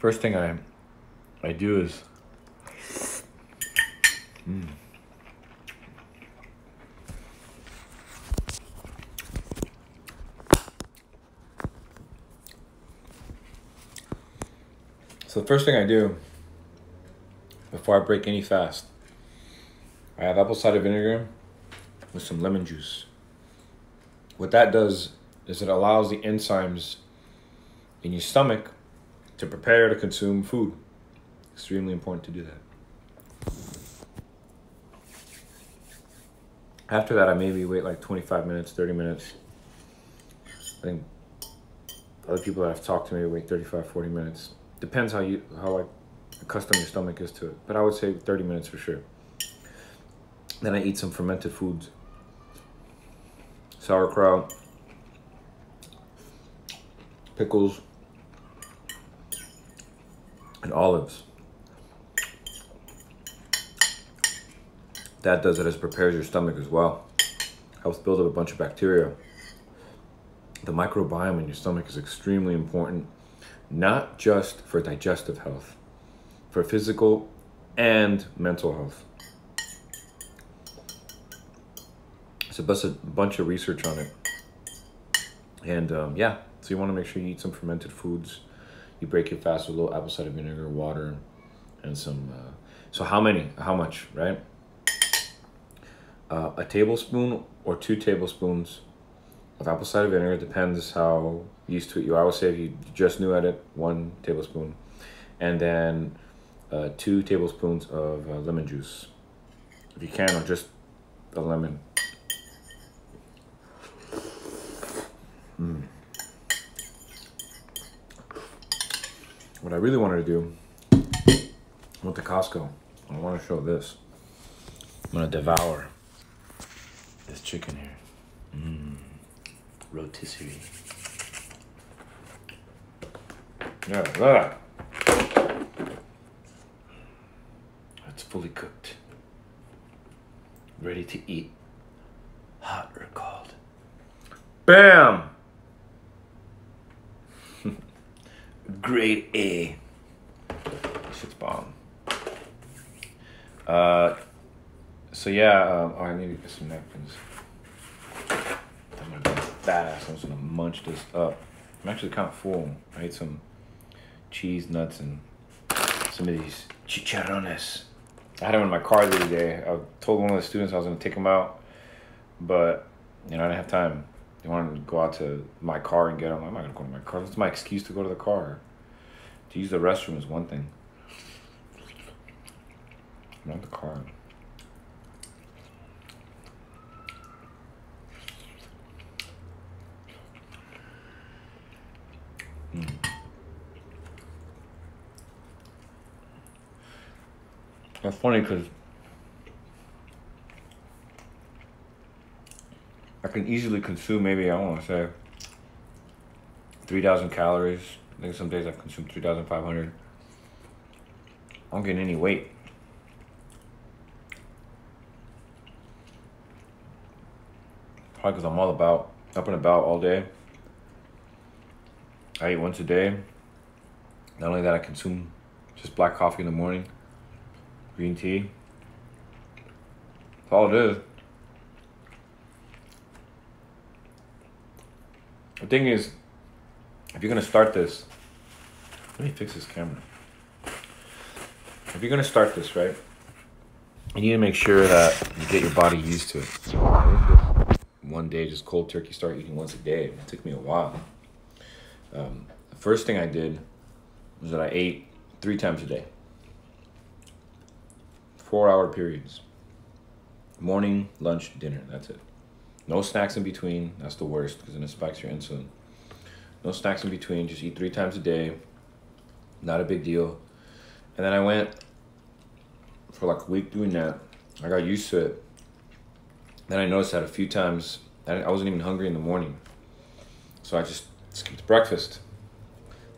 First thing I do is so the first thing I do before I break any fast, I have apple cider vinegar with some lemon juice. What that does is it allows the enzymes in your stomach to prepare to consume food. Extremely important to do that. After that, I maybe wait like 25 minutes, 30 minutes. I think other people that I've talked to maybe wait 35, 40 minutes. Depends how accustomed your stomach is to it. But I would say 30 minutes for sure. Then I eat some fermented foods. Sauerkraut, pickles, and olives. That does it as prepares your stomach as well. Helps build up a bunch of bacteria. The microbiome in your stomach is extremely important, not just for digestive health, for physical and mental health. It's a bunch of research on it. And yeah, so you want to make sure you eat some fermented foods. You break your fast with a little apple cider vinegar, water, and some, so how much, right? A tablespoon or 2 tablespoons of apple cider vinegar, depends how used to it you are. I would say if you just new at it, 1 tablespoon. And then 2 tablespoons of lemon juice. If you can, or just a lemon. What I really wanted to do, I went to Costco. I want to show this. I'm going to devour this chicken here. Rotisserie. Yeah, look at that. It's fully cooked. Ready to eat. Hot or cold. Bam! Grade A. Shit's bomb. So yeah, I need to get some napkins. I'm gonna be badass. I'm just gonna munch this up. I'm actually kind of full. I ate some cheese, nuts, and some of these chicharrones. I had them in my car the other day. I told one of the students I was gonna take them out, but I didn't have time. They wanted to go out to my car and get them. I'm not gonna go to my car. That's my excuse to go to the car. To use the restroom is one thing. Not the car. That's funny because I can easily consume maybe, I don't want to say, 3,000 calories. I think some days I've consumed 3,500. I don't gain any weight. Probably because I'm all about, up and about all day. I eat once a day. Not only that, I consume just black coffee in the morning, green tea. That's all it is. The thing is, if you're gonna start this, let me fix this camera. If you're gonna start this, right, you need to make sure that you get your body used to it. One day, just cold turkey, start eating once a day. It took me a while. The first thing I did was that I ate 3 times a day. 4-hour periods. Morning, lunch, dinner, that's it. No snacks in between. That's the worst because then it spikes your insulin. No snacks in between. Just eat 3 times a day. Not a big deal. And then I went for like a week doing that. I got used to it. Then I noticed that a few times I wasn't even hungry in the morning. So I just skipped breakfast.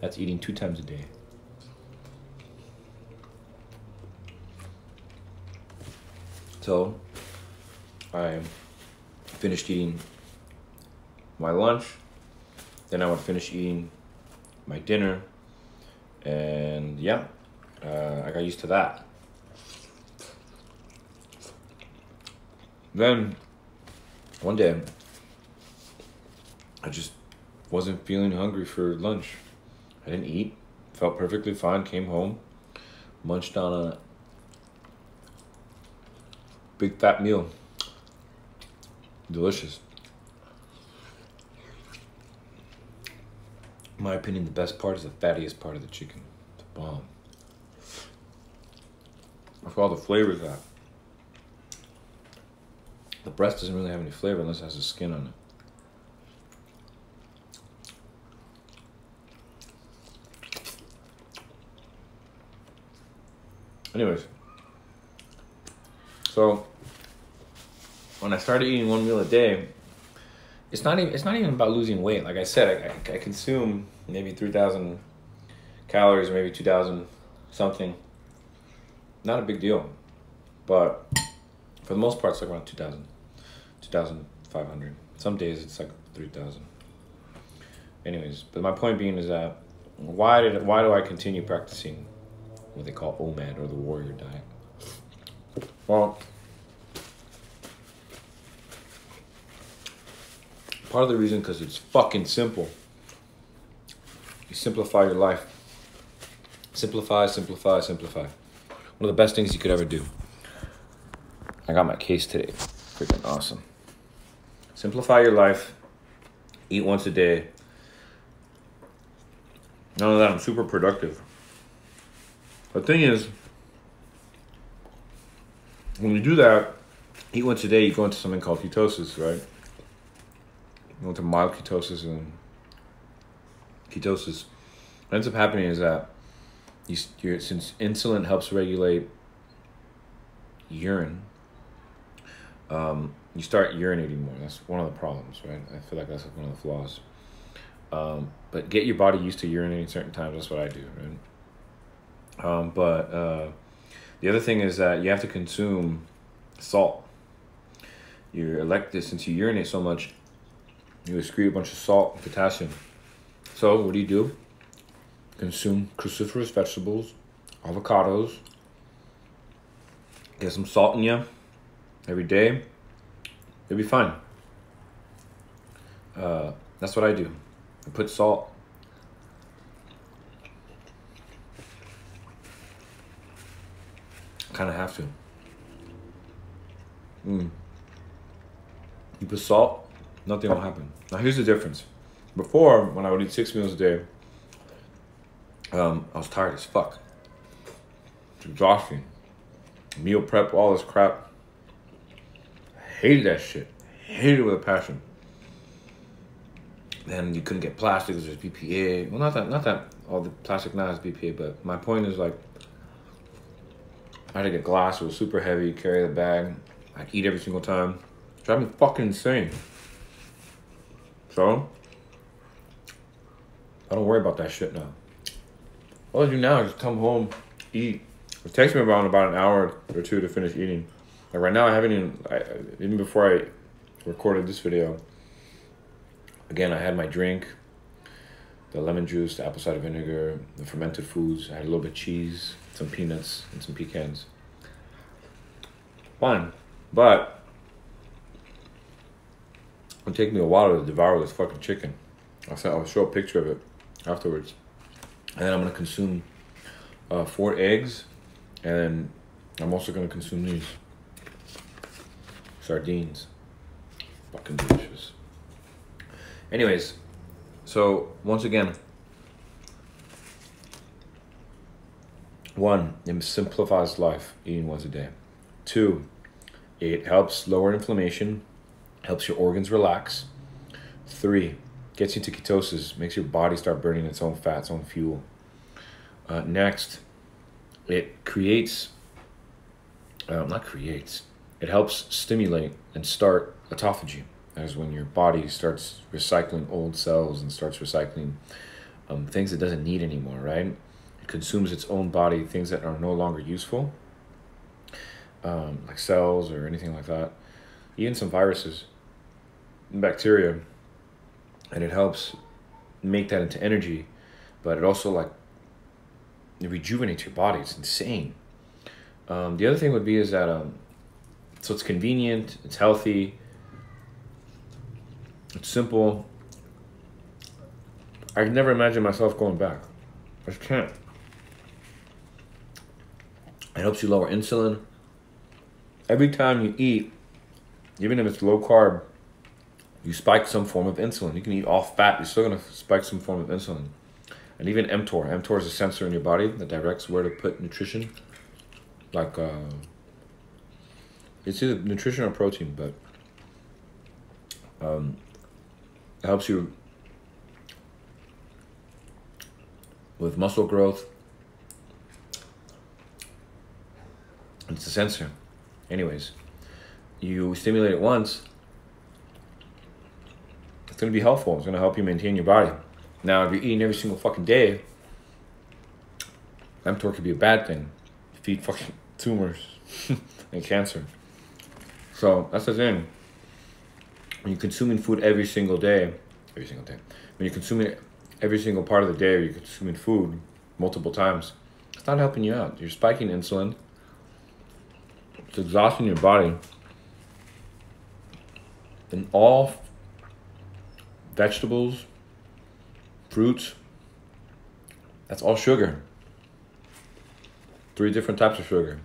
That's eating 2 times a day. So I finished eating my lunch. Then I would finish eating my dinner. And yeah, I got used to that. Then one day, I just wasn't feeling hungry for lunch. I didn't eat, felt perfectly fine, came home, munched on a big fat meal. Delicious. In my opinion, the best part is the fattiest part of the chicken. It's a bomb. That's all the flavors that. The breast doesn't really have any flavor unless it has the skin on it. Anyways, so when I started eating one meal a day, it's not even about losing weight. Like I said, I consume maybe 3,000 calories or maybe 2,000 something. Not a big deal, but for the most part, it's like around 2,000, 2,500. Some days it's like 3,000. Anyways, but my point being is that why do I continue practicing what they call OMAD, or the warrior diet? Well, part of the reason because it's fucking simple. You simplify your life. Simplify, simplify, simplify. One of the best things you could ever do. I got my case today. Freaking awesome. Simplify your life. Eat once a day. None of that, I'm super productive. The thing is, when you do that, eat once a day, you go into something called ketosis, right? You go into mild ketosis, and ketosis. What ends up happening is that since insulin helps regulate urine, you start urinating more. That's one of the problems, right? I feel like that's one of the flaws. But get your body used to urinating certain times. That's what I do, right? But the other thing is that you have to consume salt. You're elected, since you urinate so much, you excrete a bunch of salt and potassium. So what do? Consume cruciferous vegetables, avocados. Get some salt in you every day. You'll be fine. That's what I do. I put salt. Kind of have to. You put salt, nothing will happen. Now here's the difference. Before, when I would eat 6 meals a day, I was tired as fuck. It's exhausting. Meal prep, all this crap. I hated that shit. Hated it with a passion. Then you couldn't get plastic because there's BPA. Well, not that all the plastic now has BPA, but my point is, like, I had to get glass. It was super heavy. Carry the bag. I'd eat every single time. It drive me fucking insane. So I don't worry about that shit now. All I do now is just come home, eat. It takes me around about an hour or two to finish eating. Like right now, I haven't even before I recorded this video. Again, I had my drink, the lemon juice, the apple cider vinegar, the fermented foods. I had a little bit of cheese, some peanuts, and some pecans. Fine, but it'll take me a while to devour this fucking chicken. I'll show a picture of it afterwards. And then I'm gonna consume 4 eggs, and I'm also gonna consume these sardines. Fucking delicious. Anyways, so once again, 1, it simplifies life, eating once a day. 2, it helps lower inflammation, helps your organs relax. 3, gets you into ketosis, makes your body start burning its own fat, its own fuel. Next, it creates, it helps stimulate and start autophagy. That is when your body starts recycling old cells and starts recycling things it doesn't need anymore, right? It consumes its own body, things that are no longer useful, like cells or anything like that. Even some viruses and bacteria. And it helps make that into energy, but it also like it rejuvenates your body. It's insane. The other thing would be is that so it's convenient, it's healthy, it's simple. I could never imagine myself going back. I just can't. It helps you lower insulin. Every time you eat, even if it's low carb, you spike some form of insulin. You can eat all fat, you're still gonna spike some form of insulin. And even mTOR. mTOR is a sensor in your body that directs where to put nutrition. Like, it's either nutrition or protein, but it helps you with muscle growth. It's a sensor. Anyways, you stimulate it once, it's going to be helpful. It's going to help you maintain your body. Now, if you're eating every single fucking day, mTOR could be a bad thing. Feed fucking tumors and cancer. So that's the thing. When you're consuming food every single day, when you're consuming every single part of the day, or you're consuming food multiple times, it's not helping you out. You're spiking insulin. It's exhausting your body. And all vegetables, fruits, that's all sugar. 3 different types of sugar.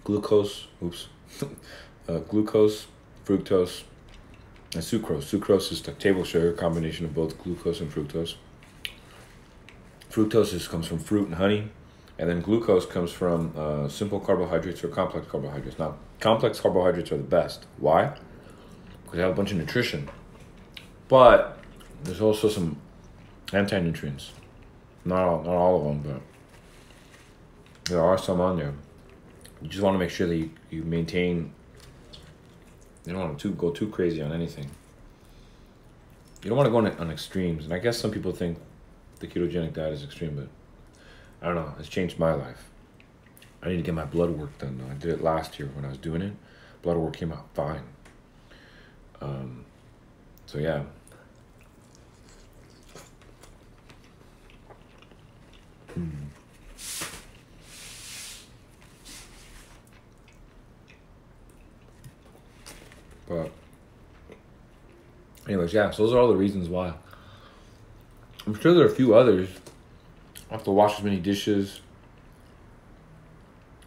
Glucose, glucose, fructose, and sucrose. Sucrose is the table sugar, combination of both glucose and fructose. Fructose comes from fruit and honey. And then glucose comes from simple carbohydrates or complex carbohydrates. Now, complex carbohydrates are the best. Why? Because they have a bunch of nutrition. But there's also some anti-nutrients. Not all of them, but there are some on there. You just want to make sure that you maintain. You don't want to go too crazy on anything. You don't want to go on extremes. And I guess some people think the ketogenic diet is extreme, but I don't know. It's changed my life. I need to get my blood work done, though. I did it last year when I was doing it. Blood work came out fine. So, yeah. But anyways, yeah. So those are all the reasons why. I'm sure there are a few others. I have to wash as many dishes.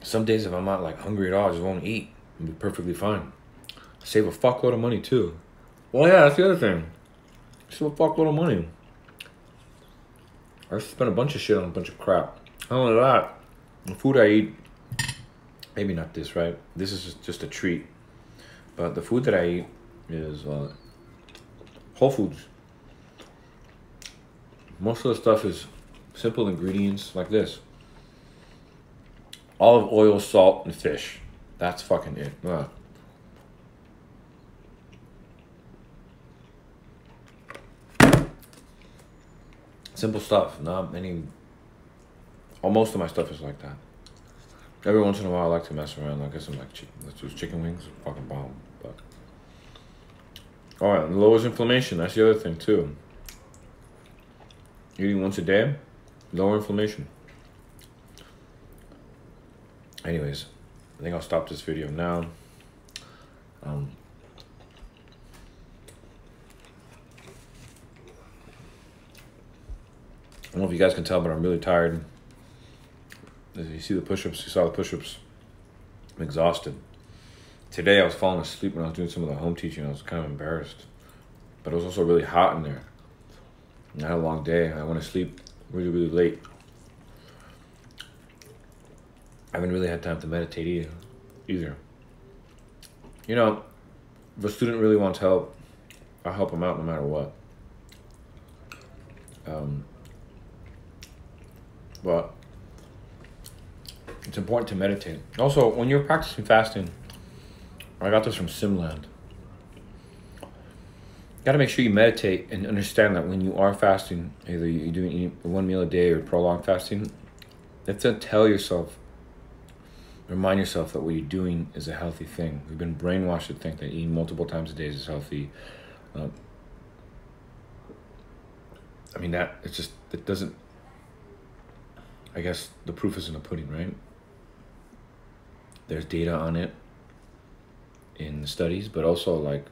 Some days if I'm not like hungry at all, I just won't eat. I'll be perfectly fine. Save a fuckload of money too. Well, yeah, that's the other thing. Save a fuckload of money. I spend a bunch of shit on a bunch of crap. Not only that, the food I eat, maybe not this, right? This is just a treat. But the food that I eat is Whole Foods. Most of the stuff is simple ingredients like this. Olive oil, salt, and fish. That's fucking it. Simple stuff. Not any. Most of my stuff is like that. Every once in a while, I like to mess around. Like, I guess I'm like, let's do chicken wings. Fucking bomb. But all right, lowers inflammation. That's the other thing too. Eating once a day, lower inflammation. Anyways, I think I'll stop this video now. I don't know if you guys can tell, but I'm really tired. As you see the push-ups, you saw the push-ups. I'm exhausted. Today I was falling asleep when I was doing some of the home teaching. I was kind of embarrassed. But it was also really hot in there. I had a long day. I went to sleep really, really late. I haven't really had time to meditate either. You know, if a student really wants help, I'll help them out no matter what. But it's important to meditate. Also, when you're practicing fasting, I got this from Simland. You gotta make sure you meditate and understand that when you are fasting, either you're doing one meal a day or prolonged fasting, you have to tell yourself, remind yourself that what you're doing is a healthy thing. We've been brainwashed to think that eating multiple times a day is healthy. I mean, it doesn't, I guess the proof is in the pudding, right? There's data on it in studies, but also like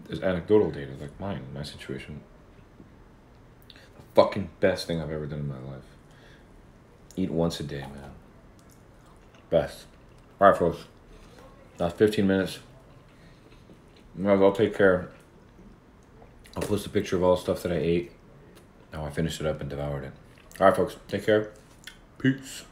there's anecdotal data, like my situation. The fucking best thing I've ever done in my life. Eat once a day, man. Best. All right, folks. That's 15 minutes. I'll take care. I'll post a picture of all the stuff that I ate. Now I finished it up and devoured it. All right, folks. Take care. Peace.